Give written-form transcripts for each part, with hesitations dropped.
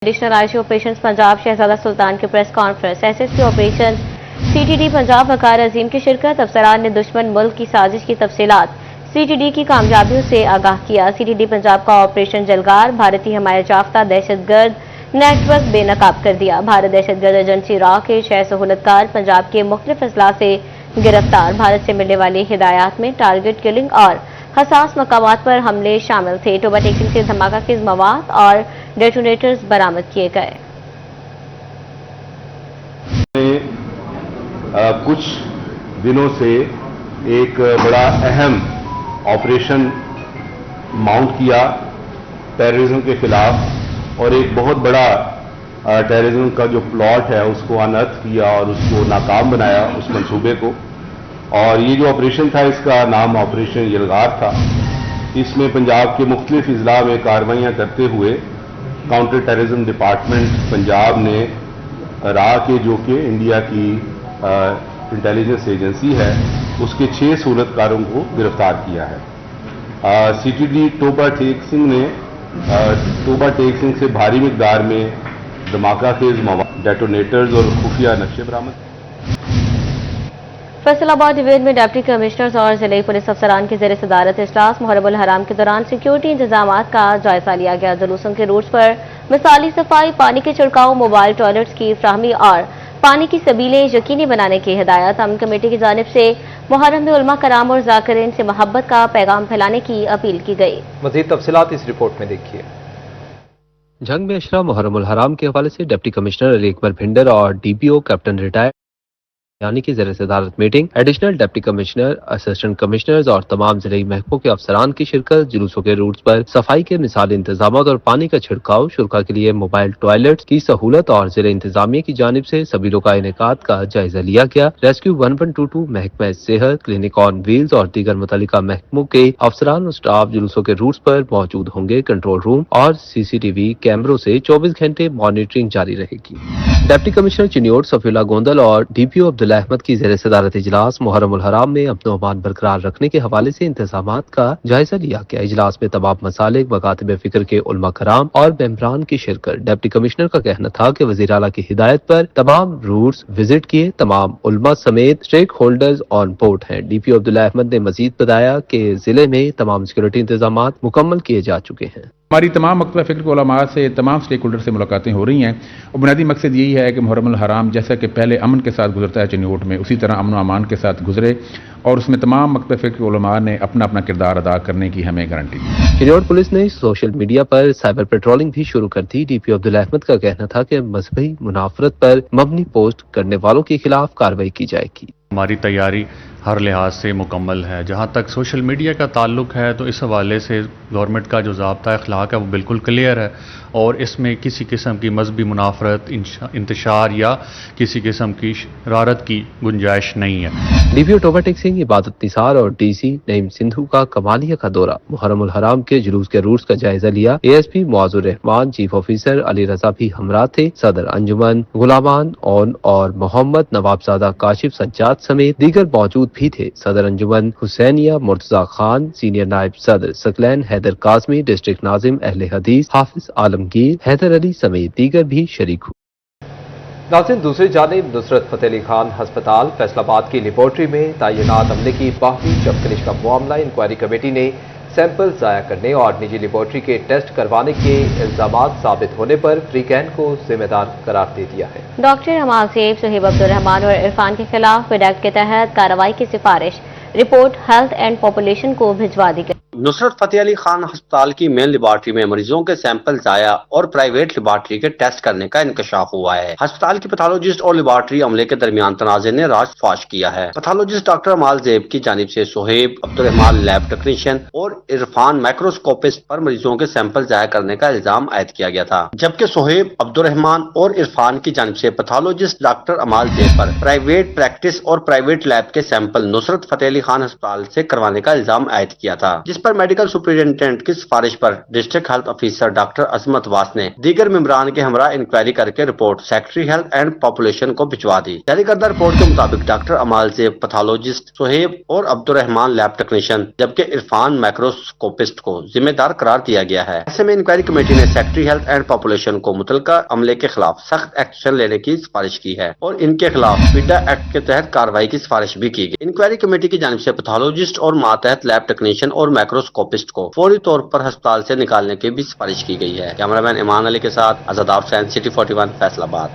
Additional IG operations Punjab Shahzada Sultan की press conference. SSP operation CTD Punjab Waqar Azeem की शिरकत। अफसरान ने दुश्मन मुल्क की साजिश की तफसीलात सीटीडी की कामयाबियों से आगाह किया। सीटीडी पंजाब का ऑपरेशन जलगार भारतीय हमायत याफ्ता दहशतगर्द नेटवर्क बेनकाब कर दिया। भारत दहशतगर्द एजेंसी रॉ के 6 सहूलतकार पंजाब के मुख्तलिफ अजला से गिरफ्तार। भारत से मिलने वाली हिदायत में टारगेट किलिंग और हसास मकामात पर हमले शामिल थे। टोबा टेक्सिंग से धमाका खेज मवाद और डेटोनेटर्स बरामद किए गए। कुछ दिनों से एक बड़ा अहम ऑपरेशन माउंट किया टेररिज्म के खिलाफ और एक बहुत बड़ा टेररिज्म का जो प्लॉट है उसको अनर्थ किया और उसको नाकाम बनाया, उस मंसूबे को। और ये जो ऑपरेशन था इसका नाम ऑपरेशन यलगार था। इसमें पंजाब के मुख्तलिफ अजला में कार्रवाइयाँ करते हुए काउंटर टेररिज्म डिपार्टमेंट पंजाब ने रा के जो कि इंडिया की इंटेलिजेंस एजेंसी है उसके 6 सहूलतकारों को गिरफ्तार किया है। सीटीडी टोबा टेक्सिंग ने टोबा टेक्सिंग से भारी मिकदार में धमाका खेज मवाद, डेटोनेटर्स और खुफिया नक्शे बरामद। फैसलाबाद डिवीजन में डिप्टी कमिश्नर्स और जिले पुलिस अफसरान की ज़ेर सदारत इजलास। मुहर्रमुल हराम के दौरान सिक्योरिटी इंतजामात का जायजा लिया गया। जुलूसों के रूट्स पर मिसाली सफाई, पानी के छिड़काव, मोबाइल टॉयलेट्स की फ्राहमी और पानी की सबीलें यकीनी बनाने की हिदायत। अमन कमेटी की जानिब से मुहर्रम में उलमा कराम और जाकिरीन से मोहब्बत का पैगाम फैलाने की अपील की गई। मज़ीद तफसीलात इस रिपोर्ट में देखिए। जंग में अशरा मुहर्रमुल हराम के हवाले से डिप्टी कमिश्नर अली अकबर भिंडर और डीपीओ कैप्टन रिटायर्ड यानी कि ज़ेर सदारत meeting, additional deputy commissioner, assistant commissioners और तमाम जिले महकमों के अफसरान की शिरकत। जुलूसों के रूट्स पर सफाई के मिसाली इंतजाम और पानी का छिड़काव, शुरा के लिए मोबाइल टॉयलेट्स की सहूलत और जिले इंतजामिया की जानिब से सबीलों का इनेकाद का जायजा लिया गया। रेस्क्यू 1122, महकमा सेहत, क्लिनिक ऑन व्हील्स और दीगर मुतल्लिका महकमों के अफसरान और स्टाफ जुलूसों के रूट्स पर मौजूद होंगे। कंट्रोल रूम और सीसीटीवी कैमरों से 24 घंटे मॉनिटरिंग जारी रहेगी। डिप्टी कमिश्नर चिन्योट सफीला गोंदल और डीपीओ अब्दुल्ला अहमद की ज़ेर सदारत इजलास मुहर्रमुल हराम में अमन अमान बरकरार रखने के हवाले से इंतजामात का जायजा लिया गया। इजलास में तमाम मसालिक, मकातिब फिक्र के उलमा कराम और मेंबरान की शिरकत। डिप्टी कमिश्नर का कहना था कि वज़ीर आला की हिदायत पर तमाम रूट्स विजिट किए, तमाम उलमा समेत स्टेक होल्डर्स ऑन बोर्ड हैं। डीपीओ अब्दुल्ला अहमद ने मजीद बताया कि जिले में तमाम सिक्योरिटी इंतजामात मुकम्मल किए जा चुके हैं। हमारी तमाम मकतबा फ़िक्र के उलमा से, तमाम स्टेक होल्डर से मुलाकातें हो रही हैं और बुनियादी मकसद यही है कि मुहर्रमुल हराम जैसा कि पहले अमन के साथ गुजरता है चिन्योट में, उसी तरह अमन व अमान के साथ गुजरे और उसमें तमाम मकतबा फ़िक्र के उलमा ने अपना अपना किरदार अदा करने की हमें गारंटी दी। चिन्योट पुलिस ने सोशल मीडिया पर साइबर पेट्रोलिंग भी शुरू कर दी। डीपीओ अब्दुल्ला अहमद का कहना था कि मजहबी मुनाफरत पर मबनी पोस्ट करने वालों के खिलाफ कार्रवाई की जाएगी। हमारी तैयारी हर लिहाज से मुकम्मल है। जहाँ तक सोशल मीडिया का ताल्लुक है तो इस हवाले से गवर्नमेंट का जो ज़ाब्ता अखलाक है वो बिल्कुल क्लियर है और इसमें किसी किस्म की मजहबी मुनाफरत, इंतशार या किसी किस्म की शरारत की गुंजाइश नहीं है। डीपीओ टोबा टेक्सिंग, इबादत निसार और डीसी नईम सिंधु का कमालिया का दौरा। मुहर्रमुल हराम के जुलूस के रूट्स का जायजा लिया। ASP Muazur Rehman, chief officer Ali Raza भी हमरा थे। सदर अंजुमन गुलामान ओन और मोहम्मद नवाबजादा काशिफ सज्जाद समेत दीगर मौजूद भी थे। सदर अंजुमन हुसैनिया मुर्तजा खान, सीनियर नायब सदर सकलैन हैदर काजमी, डिस्ट्रिक्ट नाजिम अहले हदीस हाफिज आलमगीर हैदर अली समेत दीगर भी शरीक हुए। नाज़रीन, दूसरी जानिब नुसरत फतेह अली खान अस्पताल फैसलाबाद की लेबॉर्ट्री में तैनात अमले की बाहरी जब्तकश का मामला। इंक्वायरी कमेटी ने सैंपल ज़ाया करने और निजी लेबॉर्ट्री के टेस्ट करवाने के इल्जामात साबित होने पर फ्रीकैन को जिम्मेदार करार दे दिया है। डॉक्टर हमाल सेब, सुहेब अब्दुर्रहमान और इरफान के खिलाफ विड एक्ट के तहत कार्रवाई की सिफारिश रिपोर्ट हेल्थ एंड पॉपुलेशन को भिजवा दी गई। नुसरत फतेह अली खान अस्पताल की मेन लेबॉर्ट्री में मरीजों के सैंपल जाया और प्राइवेट लेबॉर्ट्री के टेस्ट करने का इंकशाफ हुआ है। अस्पताल की पैथोलॉजिस्ट और लेबॉर्ट्री अमले के दरमियान तनाज़े ने राज फाश किया है। पैथोलॉजिस्ट डॉक्टर अमाल ज़ेब की जानिब से सुहेब अब्दुर्रहमान लैब टेक्नीशियन और इरफान माइक्रोस्कोपिस्ट पर मरीजों के सैंपल जाया करने का इल्जाम आयद किया गया था, जबकि सुहेब अब्दुर्रहमान और इरफान की जानिब से पैथोलॉजिस्ट डॉक्टर अमाल ज़ेब पर प्राइवेट प्रैक्टिस और प्राइवेट लैब के सैंपल नुसरत फतेह अली खान अस्पताल से करवाने का इल्जाम आयद किया था, जिस पर پر میڈیکل سپرنٹینڈنٹ کی سفارش پر ڈسٹرکٹ ہیلتھ آفیسر ڈاکٹر عظمت واس نے دیگر ممبران کے ہمراہ انکوائری کر کے report secretary health and population کو بھجوا دی۔ جاری کردہ رپورٹ کے مطابق ڈاکٹر امال زیب پیتھولوجسٹ، سہیب اور عبد الرحمان لیب ٹیکنیشین جبکہ عرفان مائکروسکوپسٹ کو ذمہ دار قرار دیا گیا ہے۔ ایسے میں انکوائری کمیٹی نے سیکرٹری ہیلتھ اینڈ پاپولیشن کو متعلقہ عملے کے خلاف سخت ایکشن لینے کی سفارش کی ہے اور ان کے خلاف پیڈا ایکٹ کے تحت کارروائی کی سفارش بھی کی گئی۔ انکوائری کمیٹی کی جانب سے پیتھولوجسٹ اور ماتحت لیب ٹیکنیشین اور مائکروسکوپسٹ کو فوری طور پر ہسپتال سے نکالنے کی بھی سفارش کی گئی ہے۔ کیمرہ مین ایمان علی کے ساتھ آزاد حسین، سٹی 41 فیصل آباد۔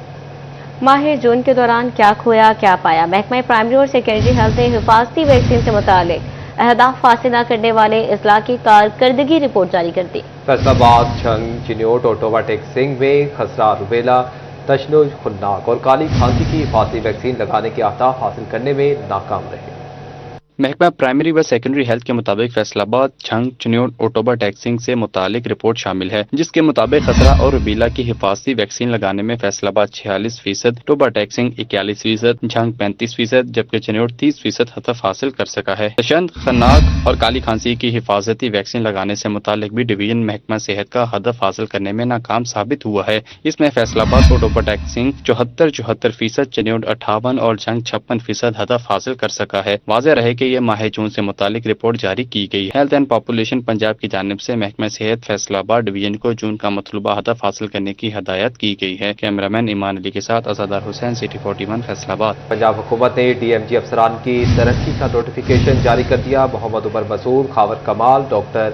ماہ جون کے دوران کیا کھویا کیا پایا، محکمہ پرائمری اور سیکنڈری ہیلتھ نے حفاظتی ویکسین سے متعلق اہداف حاصل نہ کرنے والے اضلاع کی کارکردگی رپورٹ جاری کر دی۔ فیصل آباد، جھنگ، چنیوٹ اور ٹوبا ٹیک سنگھ میں خسرہ، روبیلا، تشنج، خناق اور کالی کھانسی کی حفاظتی ویکسین لگانے کے اہداف حاصل کرنے میں ناکام رہے۔ محکمہ پرائمری و سیکنڈری ہیلتھ کے مطابق فیصل آباد، جھنگ، چنیوٹ اور ٹوبا ٹیکسنگ سے متعلق رپورٹ شامل ہے، جس کے مطابق خسرہ اور روبیلا کی حفاظتی ویکسین لگانے میں فیصل آباد 46%، ٹوبا ٹیکسنگ 41%، جھنگ 35%، جبکہ چنیوٹ 30% ہدف حاصل کر سکا ہے۔ تشنج، خناق اور کالی کھانسی کی حفاظتی ویکسین لگانے سے متعلق بھی ڈویژن محکمہ صحت کا ہدف حاصل کرنے میں ناکام ثابت ہوا ہے۔ اس میں فیصل آباد کو ٹوبا ٹیکسنگ 74%، چنیوٹ 58% اور جھنگ 56% ہدف حاصل کر سکا ہے۔ واضح رہے کہ یہ ماہ جون سے متعلق رپورٹ جاری کی گئی ہے۔ ہیلتھ اینڈ پاپولیشن پنجاب کی جانب سے محکمہ صحت فیصل آباد ڈویژن کو جون کا مطلوبہ ہدف حاصل کرنے کی ہدایت کی گئی ہے۔ کیمرہ مین ایمان علی کے ساتھ آزاد حسین، سٹی 41 فیصل آباد۔ پنجاب حکومت نے ڈی ایم جی افسران کی ترقی کا نوٹیفیکیشن جاری کر دیا۔ محمد عمر مسعود، خاور کمال، ڈاکٹر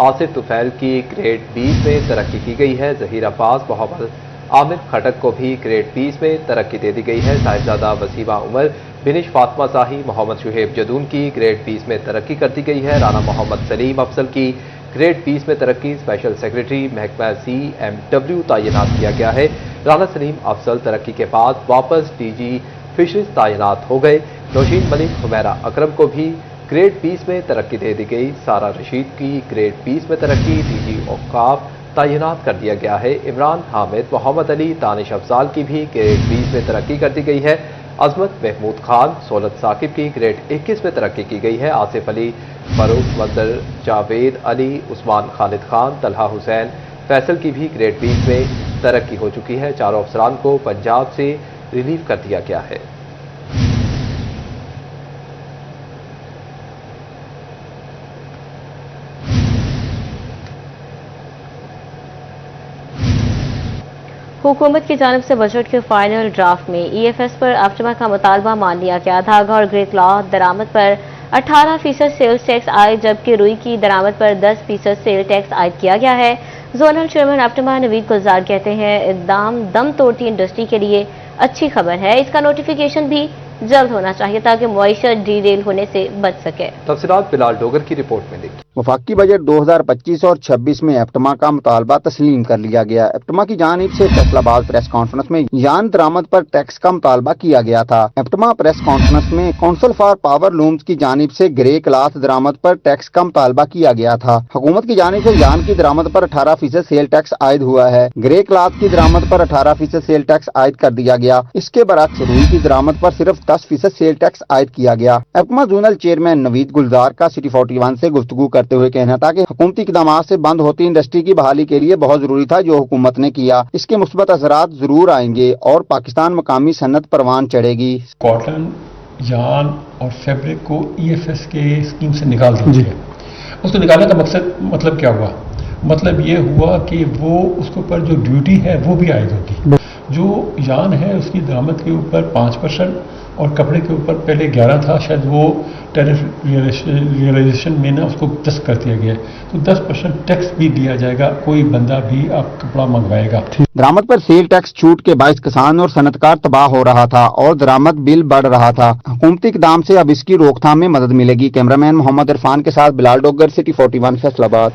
آصف طفیل کی گریڈ 20 میں ترقی کی گئی ہے۔ ظہیر عباس، محمد عامر کھٹک کو بھی گریڈ 20 میں ترقی دے دی گئی ہے۔ صاحبزادہ وسیمہ عمر، بنش فاطمہ صاحی، محمد شہیب جدون کی گریڈ 20 میں ترقی کر دی گئی ہے۔ رانا محمد سلیم افضل کی گریڈ 20 میں ترقی، اسپیشل سیکرٹری محکمہ CMW تعینات کیا گیا ہے۔ رانا سلیم افضل ترقی کے بعد واپس DG فشریز تعینات ہو گئے۔ نوشین ملک، حمیرہ اکرم کو بھی گریڈ 20 میں ترقی دے دی گئی۔ سارا رشید کی گریڈ 20 میں ترقی، DG اوقاف تعینات کر دیا گیا ہے۔ عمران حامد، محمد علی، دانش افضال کی بھی گریڈ 20 میں ترقی کر دی گئی ہے۔ عظمت محمود خان، سولت ثاقب کی گریڈ 21 میں ترقی کی گئی ہے۔ آصف علی، فاروق منظر، جاوید علی، عثمان خالد خان، طلحہ حسین، فیصل کی بھی گریڈ 20 میں ترقی ہو چکی ہے۔ چاروں افسران کو پنجاب سے ریلیو کر دیا گیا ہے۔ حکومت کی جانب سے بجٹ کے فائنل ڈرافٹ میں EFS پر اپٹما کا مطالبہ مان لیا گیا۔ دھاگا اور گرے کلاتھ درآمد پر 18% سیلز ٹیکس عائد، جبکہ روئی کی درآمد پر 10% سیل ٹیکس عائد کیا گیا ہے۔ زونل چیئرمین اپٹما نوید گلزار کہتے ہیں اقدام دم توڑتی انڈسٹری کے لیے اچھی خبر ہے، اس کا نوٹیفیکیشن بھی جلد ہونا چاہیے تاکہ معیشت ڈی ریل ہونے سے بچ سکے۔ تفصیلات بلال ڈوگر کی رپورٹ میں دیکھیں۔ وفاقی بجٹ 2025 اور 26 میں ایپٹما کا مطالبہ تسلیم کر لیا گیا۔ ایپٹما کی جانب سے فیصل آباد پریس کانفرنس میں یان درآمد پر ٹیکس کا مطالبہ کیا گیا تھا۔ ایپٹما پریس کانفرنس میں کونسل فار پاور لومز کی جانب سے گرے کلاتھ درآمد پر ٹیکس کا مطالبہ کیا گیا تھا۔ حکومت کی جانب سے یان کی درآمد پر 18% سیل ٹیکس عائد ہوا ہے۔ گرے کلاتھ کی درآمد پر 18% سیل ٹیکس عائد کر دیا گیا۔ اس کے برعکس روئی کی درآمد پر صرف 10% سیل ٹیکس عائد کیا گیا۔ ایپٹما زونل چیئرمین نوید گلزار کا سٹی 41 سے گفتگو کرتے ہوئے کہنا تھا کہ حکومتی اقدامات سے بند ہوتی انڈسٹری کی بحالی کے لیے بہت ضروری تھا جو حکومت نے کیا۔ اس کے مثبت اثرات ضرور آئیں گے اور پاکستان مقامی صنعت پروان چڑھے گی۔ کاٹن، یان اور فیبرک کو EFS کے اسکیم سے نکال دیا گیا۔ اس کو نکالنے کا مطلب کیا ہوا؟ مطلب یہ ہوا کہ وہ اس کے اوپر جو ڈیوٹی ہے وہ بھی عائد ہوگی۔ جو یان ہے اس کی درآمد کے اوپر 5% اور کپڑے کے اوپر پہلے 11 تھا، شاید وہ ٹیرف ریئلائزیشن میں نا اس کو 10 کر دیا گیا، تو 10% ٹیکس بھی دیا جائے گا، کوئی بندہ بھی آپ کپڑا منگوائے گا۔ درآمد پر سیل ٹیکس چھوٹ کے باعث کسان اور صنعتکار تباہ ہو رہا تھا اور درآمد بل بڑھ رہا تھا۔ حکومتی اقدام سے اب اس کی روک تھام میں مدد ملے گی۔ کیمرہ مین محمد عرفان کے ساتھ بلال ڈوگر، سٹی 41 فیصل آباد۔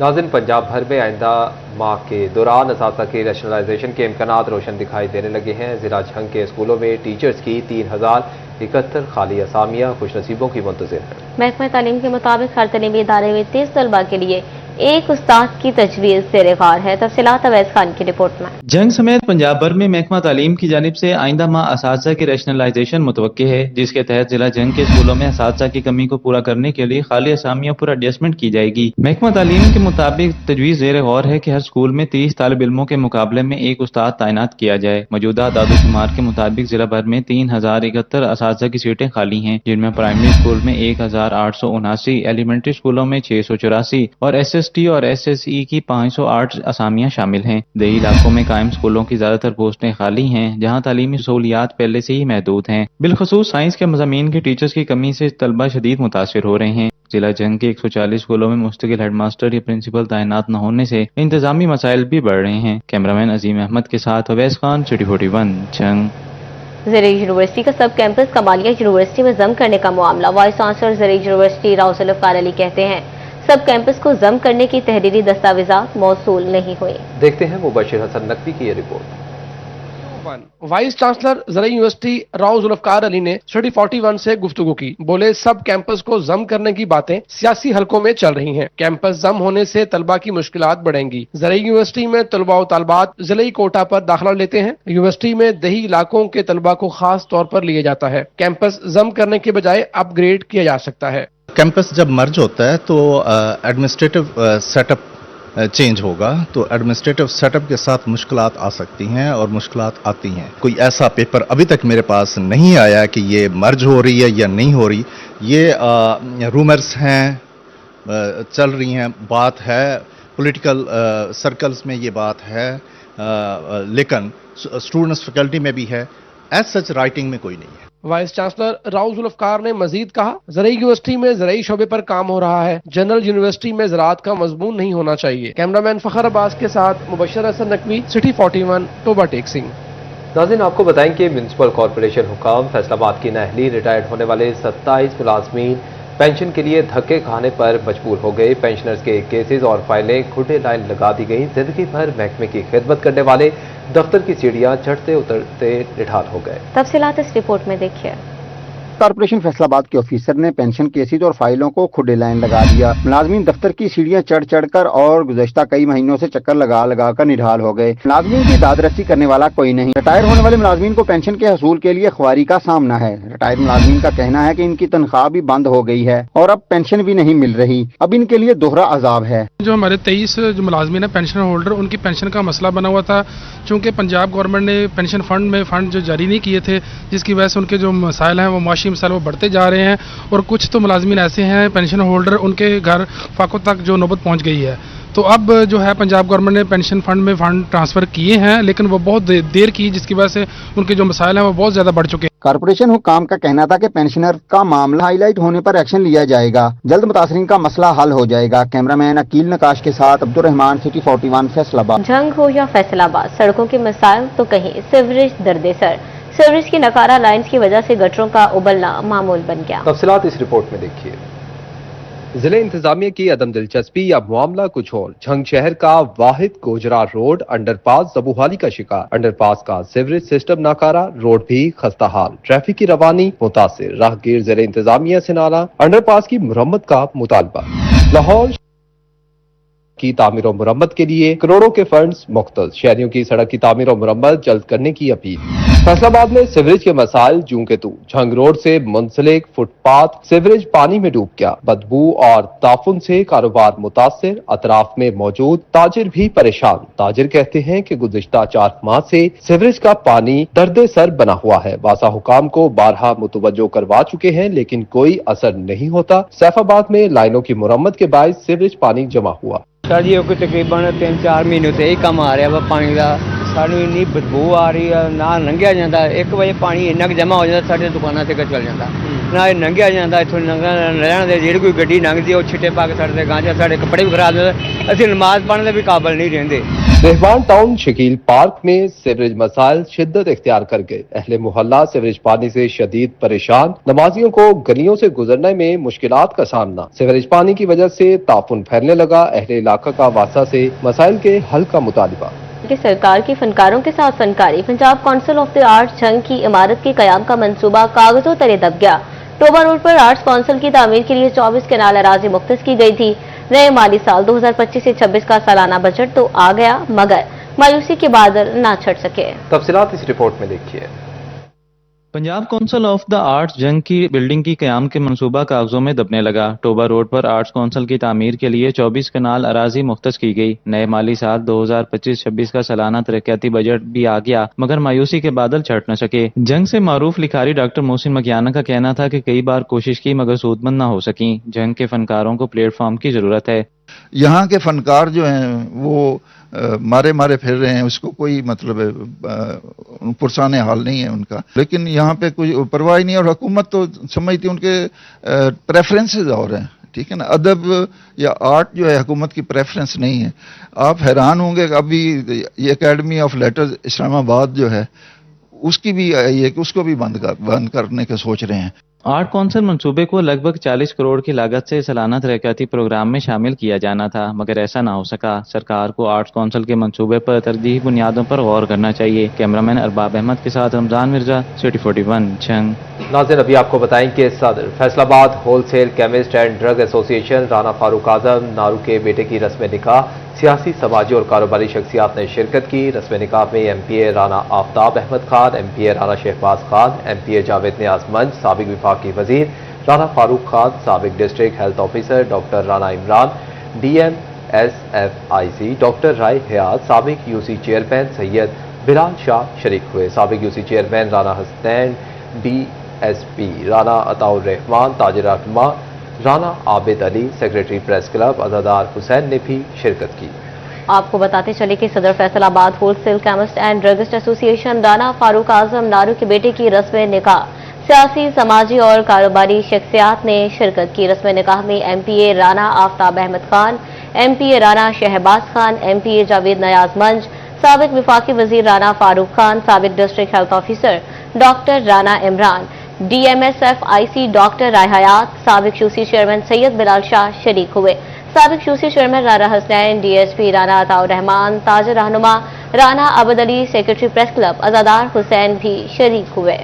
ناظرین، پنجاب بھر میں آئندہ ماہ کے دوران اساتذہ کی ریشنلائزیشن کے امکانات روشن دکھائی دینے لگے ہیں۔ ضلع جھنگ کے اسکولوں میں ٹیچرز کی 3071 خالی اسامیاں خوش نصیبوں کی منتظر ہیں۔ محکمہ تعلیم کے مطابق ہر تعلیمی ادارے میں 30 طلبہ کے لیے एक उस्ताद की तजवीज़ ज़ेर गौर है। तफसीलात अवैस खान की रिपोर्ट में। जंग समेत पंजाब भर में महकमा तालीम की जानिब से आइंदा माह असातिज़ा की रैशनलाइजेशन मुतवक्के है, जिसके तहत जिला जंग के स्कूलों में असातिज़ा की कमी को पूरा करने के लिए खाली असामियों पर एडजस्टमेंट की जाएगी। महकमा तालीम के मुताबिक तजवीज़ ज़ेर गौर है कि हर स्कूल में 30 तालिब इल्मों के मुकाबले में एक उस्ताद तैनात किया जाए। मौजूदा दादोशुमार के मुताबिक जिला भर में 3071 असातिज़ा की सीटें खाली हैं, जिनमें प्राइमरी स्कूल में 1879, एलिमेंट्री स्कूलों में 684 और SST और SSE की 508 असामियां शामिल हैं। देही इलाकों में कायम स्कूलों की ज्यादातर पोस्टें खाली हैं, जहां तालीमी सहूलियात पहले से ही महदूद हैं। बिलखसूस साइंस के मज़ामीन के टीचर्स की कमी से तलबा शदीद मुतासिर हो रहे हैं। जिला जंग के 140 स्कूलों में मुस्तकिल हेडमास्टर या प्रिंसिपल तैनात न होने से इंतजामी मसाइल भी बढ़ रहे हैं। कैमरामैन अजीम अहमद के साथ अवैस खान, सिटी 41, जंग। ज़रूरी यूनिवर्सिटी का सब कैंपस कमालिया यूनिवर्सिटी में जम करने का मामला। वाइस चांसलर ज़रूरी यूनिवर्सिटी राव जुल्फ़िकार अली कहते हैं सब कैंपस को जम करने की तहरीरी दस्तावेजात मौसूल नहीं हुए। देखते हैं मुबशिर हसन नकवी की ये रिपोर्ट। वाइस चांसलर ज़रूरी यूनिवर्सिटी राव जुल्फ़िकार अली ने सिटी 41 से गुफ्तगू की। बोले सब कैंपस को जम करने की बातें सियासी हलकों में चल रही हैं। कैंपस जम होने से तलबा की मुश्किलात बढ़ेंगी। ज़रूरी यूनिवर्सिटी में तलबा व तालबात ज़िले कोटा पर दाखिला लेते हैं। यूनिवर्सिटी में दही इलाकों के तलबा को खास तौर पर लिया जाता है। कैंपस जम करने के बजाय अपग्रेड किया जा सकता है। कैंपस जब मर्ज होता है तो एडमिनिस्ट्रेटिव सेटअप चेंज होगा, तो एडमिनिस्ट्रेटिव सेटअप के साथ मुश्किलात आ सकती हैं और मुश्किलात आती हैं। कोई ऐसा पेपर अभी तक मेरे पास नहीं आया कि ये मर्ज हो रही है या नहीं हो रही। ये रूमर्स हैं, चल रही हैं, बात है, पॉलिटिकल सर्कल्स में ये बात है, लेकिन स्टूडेंट्स फैकल्टी में भी है। एज सच राइटिंग में कोई नहीं है। वाइस चांसलर राव जुल्फ़िकार ने मजीद कहा ज़रूरी यूनिवर्सिटी में ज़रूरी शोबे पर काम हो रहा है। जनरल यूनिवर्सिटी में ज़राअत का मजमून नहीं होना चाहिए। कैमरामैन फखर अब्बास के साथ मुबशिर हसन नकवी, सिटी 41, टोबा टेक सिंह। नाज़रीन आपको बताएं कि म्यूनसिपल कॉरपोरेशन हुकाम फैसलाबाद की नाअहली रिटायर्ड होने वाले 27 मुलाजमीन पेंशन के लिए धक्के खाने पर मजबूर हो गए। पेंशनर्स के केसेस और फाइलें खुटे लाइन लगा दी गई। जिंदगी भर महकमे की खिदमत करने वाले दफ्तर की सीढ़ियां चढ़ते उतरते निठार हो गए। तफसीलात इस रिपोर्ट में देखिए। कॉर्पोरेशन फैसलाबाद के ऑफिसर ने पेंशन केसेज और फाइलों को खुले लाइन लगा दिया। मुलाजमीन दफ्तर की सीढ़ियां चढ़ चढ़कर और गुज़श्ता कई महीनों से चक्कर लगा लगा कर निढाल हो गए। मुलाजमीन की दादरसी करने वाला कोई नहीं। रिटायर होने वाले मुलाजमीन को पेंशन के हसूल के लिए ख्वारी का सामना है। रिटायर मुलाजमीन का कहना है कि इनकी तनख्वाह भी बंद हो गई है और अब पेंशन भी नहीं मिल रही। अब इनके लिए दोहरा अजाब है। जो हमारे 23 जो मुलाजमीन है पेंशन होल्डर, उनकी पेंशन का मसला बना हुआ था। चूँकि पंजाब गवर्नमेंट ने पेंशन फंड में फंड जो जारी नहीं किए थे, जिसकी वजह से उनके जो मसाइल हैं वो माशी मसाइल वो बढ़ते जा रहे हैं। और कुछ तो मुलाजमीन ऐसे हैं पेंशन होल्डर, उनके घर फाकों तक जो नौबत पहुंच गई है। तो अब जो है पंजाब गवर्नमेंट ने पेंशन फंड में फंड ट्रांसफर किए हैं, लेकिन वो बहुत देर की, जिसकी वजह से उनके जो मसाइल हैं वो बहुत ज्यादा बढ़ चुके हैं। कॉर्पोरेशन हुकाम का कहना था कि पेंशनर का मामला हाईलाइट होने पर एक्शन लिया जाएगा, जल्द मुतासरीन का मसला हल हो जाएगा। कैमरामैन अकील नकाश के साथ अब्दुर्रहमान, सिटी 41, फैसलाबाद। जंग हो या फैसलाबाद, सड़कों के मसाइल तो कहीं सीवरेज दर्दे सर। सीवरेज की नकारा लाइन्स की वजह से गटरों का उबलना मामूल बन गया। तफसीलात इस रिपोर्ट में देखिए। जिले इंतजामिया की अदम दिलचस्पी या मामला कुछ और। झंग शहर का वाहिद गोजरा रोड अंडरपास जबूहाली का शिकार। अंडरपास का सीवरेज सिस्टम नाकारा, रोड भी खस्ता हाल, ट्रैफिक की रवानी मुतासिर। राहगीर जिले इंतजामिया से नारा अंडरपास की मुरम्मत का मुतालबा। लाहौर की तामीर और मुरम्मत के लिए करोड़ों के फंड्स मुख्तस। शहरियों की सड़क की तामीर और मुरम्मत जल्द करने की अपील। फैसलाबाद में सीवरेज के मसाइल जूं के तू। झंग रोड से मुंसलिक फुटपाथ सीवरेज पानी में डूब गया। बदबू और ताफुन से कारोबार मुतासिर, अतराफ में मौजूद ताजिर भी परेशान। ताजिर कहते हैं कि गुज़िश्ता 4 माह से सीवरेज का पानी दर्दे सर बना हुआ है। वासा हुकाम को बारहा मुतवज्जो करवा चुके हैं, लेकिन कोई असर नहीं होता। सैफाबाद में लाइनों की मुरम्मत के बाद सीवरेज पानी जमा हुआ। सर जी तकरीबन 3-4 महीनों से यही काम आ रहा वा पानी का। सानू इन्नी बदबू आ रही है, ना लंघिया जाता। 1 वजे पानी इन्ना जमा हो जाता, साढ़े दुकानों से चल जाता। ना लंघिया जाता, इतों लंघण दे जी कोई गड्डी लंघदी वो छिट्टे पा के सड़ते गांजा, साढ़े कपड़े भी खराब होते। असं नमाज पढ़ने भी काबिल नहीं रहते। रहमान टाउन शकील पार्क में सीवरेज मसाइल शिद्दत इख्तियार कर गए। अहले मोहल्ला सीवरेज पानी से शदीद परेशान। नमाजियों को गलियों से गुजरने में मुश्किलात का सामना। सीवरेज पानी की वजह से ताफुन फैलने लगा। अहले इलाका का वासा से मसाइल के हल का मुतालिबा। सरकार की फनकारों के साथ फनकारी। Punjab council of the arts Jhang की इमारत के कयाम का मंसूबा कागजों तले दब गया। टोबा रोड पर आर्ट्स काउंसिल की तामीर के लिए 24 कनाल अराजी मुख्तस की गई थी। नए माली साल 2025 से 26 का सालाना बजट तो आ गया, मगर मायूसी के बादल ना छट सके। तफसीलात इस रिपोर्ट में देखिए। Punjab council of the arts जंग की बिल्डिंग की क़याम के मंसूबा कागजों में दबने लगा। टोबा रोड पर आर्ट्स काउंसिल की तामीर के लिए 24 कनाल अराजी मुख्तस की गई। नए माली साल 2025-26 का सालाना तरक्याती बजट भी आ गया, मगर मायूसी के बादल छट न सके। जंग से मारूफ लिखारी डॉक्टर मोहसिन मकियाना का कहना था कि कई बार कोशिश की मगर सूदमंद न हो सकी। जंग के फनकारों को प्लेटफॉर्म की जरूरत है। यहाँ के फनकार जो हैं वो मारे मारे फिर रहे हैं, उसको कोई मतलब पुरसाने हाल नहीं है उनका, लेकिन यहाँ पे कोई परवाह ही नहीं है। और हुकूमत तो समझती है उनके प्रेफरेंसेस और हैं, ठीक है ना। अदब या आर्ट जो है हुकूमत की प्रेफरेंस नहीं है। आप हैरान होंगे कि अभी ये एकेडमी ऑफ लेटर्स इस्लामाबाद जो है उसकी भी ये कि उसको भी बंद करने के सोच रहे हैं। आर्ट काउंसिल मंसूबे को लगभग 40 करोड़ की लागत से सालाना तरक्याती प्रोग्राम में शामिल किया जाना था, मगर ऐसा ना हो सका। सरकार को आर्ट काउंसिल के मंसूबे पर तरजीही बुनियादों पर गौर करना चाहिए। कैमरामैन अरबाब अहमद के साथ रमजान मिर्जा, सिटी 41 जंग। नाज़रीन, अभी आपको बताएं कि Sadar Faisalabad wholesale chemist and drug association Rana Farooq Azam Naru के बेटे की रस्म निकाह सियासी, समाजी और कारोबारी शख्सियात ने शिरकत की। रस्म निकाह में MPA Rana Aftab Ahmad Khan, MPA Rana Shahbaz Khan, MPA Javed नियाज मंज, साबिक विफाकी वजीर राना फारूक खान, साबिक district health officer doctor Rana Imran, DM SFIC doctor Rai Hayat, साबिक UC चेयरमैन सैयद बिलाल शाह शरीक हुए। साबिक UC chairman Rana Hasnain, DSP Rana Ataur Rehman, ताजिर रहमा Rana Abid Ali, secretary press club Azadar Hussain ने भी शिरकत की। आपको बताते चले कि Sadar Faisalabad wholesale chemist and druggist association Rana Farooq Azam Naru के बेटे की रस्म निकाह सियासी, समाजी और कारोबारी शख्सियात ने शिरकत की। रस्म निकाह में MPA Rana Aftab Ahmad Khan, MPA Rana Shahbaz Khan, MPA Javed नियाज मंज, साबिक विफाकी वजीर राना फारूक खान, साबिक district health officer doctor Rana Imran, DMSFIC doctor Rai Hayat, साबिक UC चेयरमैन सैयद बिलाल शाह शरीक हुए। साबिक UC chairman Rana Hasnain, DSP Rana Ataur Rehman, ताज रहनुमा Rana Abid Ali, secretary press club Azadar Hussain भी शरीक हुए।